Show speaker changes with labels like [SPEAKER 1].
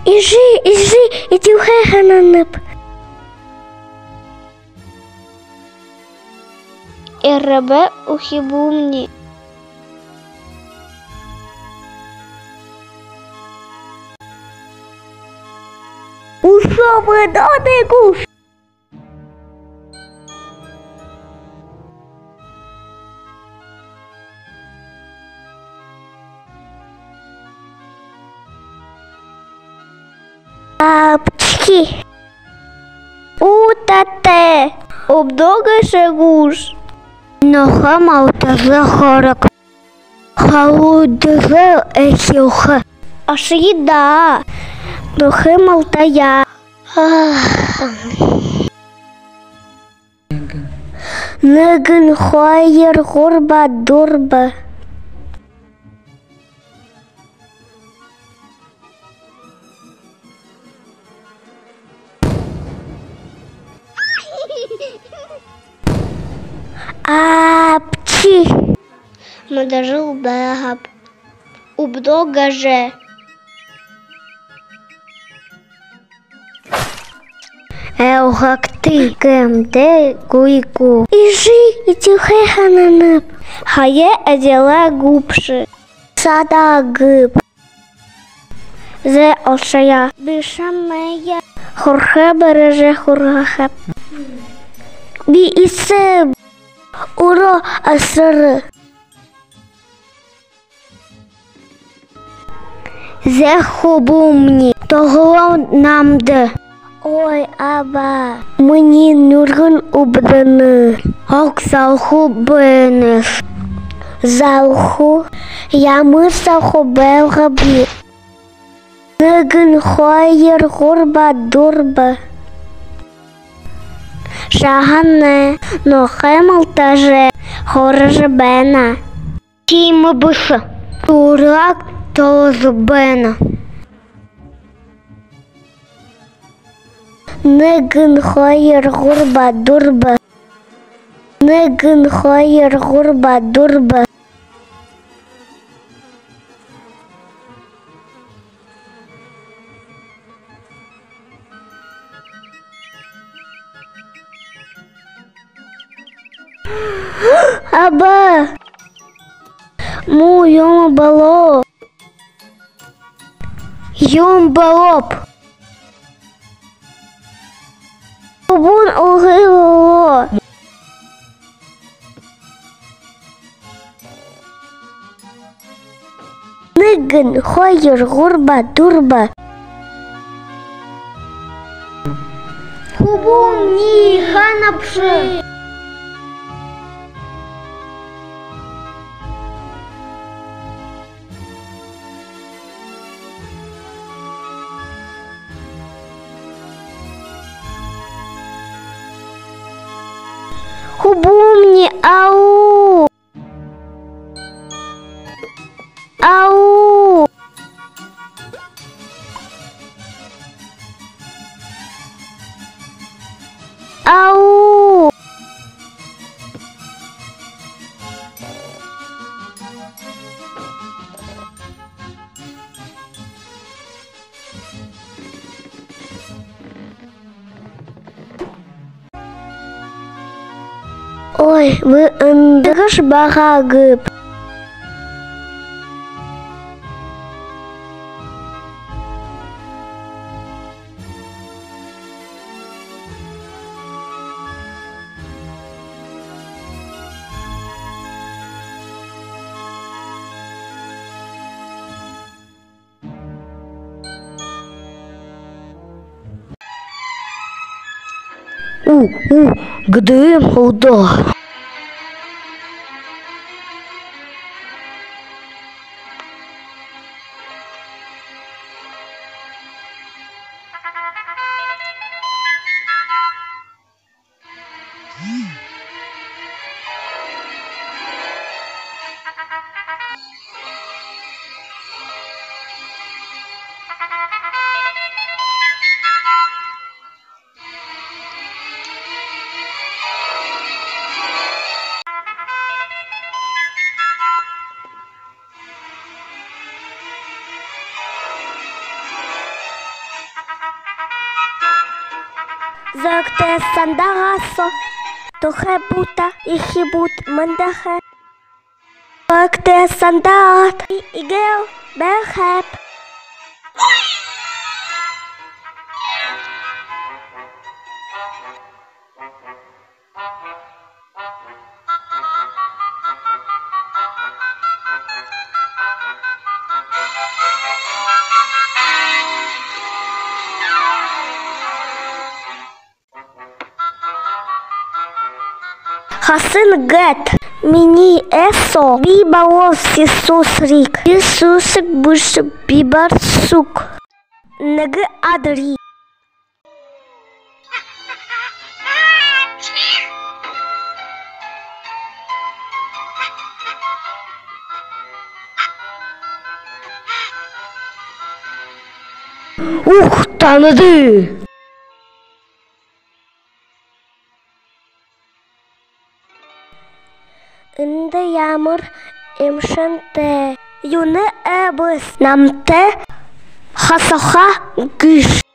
[SPEAKER 1] Ижи, итюхехананып. Эребе ухибумни. Ушобы додегуш. Апчки. Утате. Обдога шагуш. Ноха малта захорок. Халудзе эхилха. Ашида. Нохе малтая. Неген хоер горба дурба. Апчи. Мадажил бегап. Убдога же. Как ты кемте гуйку. Ижи, итюхехананып. Хае одела губши. Сада гыб. Зе алшая. Бишамея. Хурха береже хурха. Би исеб. Уро асры. Зе хубумни. Того намды. Ой, аба, мені нужен убраны. Ок залху бенеш. Залху, я мисаху белгаби. Неген хоєр гурба дурба. Шагане, нохе малтаже, хорже бена. Тіми биса, урак толозбена. Неген хоєр гурба дурба. Неген хоєр гурба дурба. Аба! Му йома бало. Йом балоп. Бун огило. Неген хоєр гурба дурба. Хубум ні ханапши. Хубумни, ау! Ау! Ау! Ой, вы ындыгыш багагып. Где молда? Зөкте сандарасо, тухе бута и хибут мандахе. Зөкте сандарат и игел берхеп. Хасин гет, мини эсо, бибалос Иисус рик. Иисусик буш бибар сук. Нег адри. Ух, танıdı. Inde yağmur imşante. Yune ebis namte hasaha güç.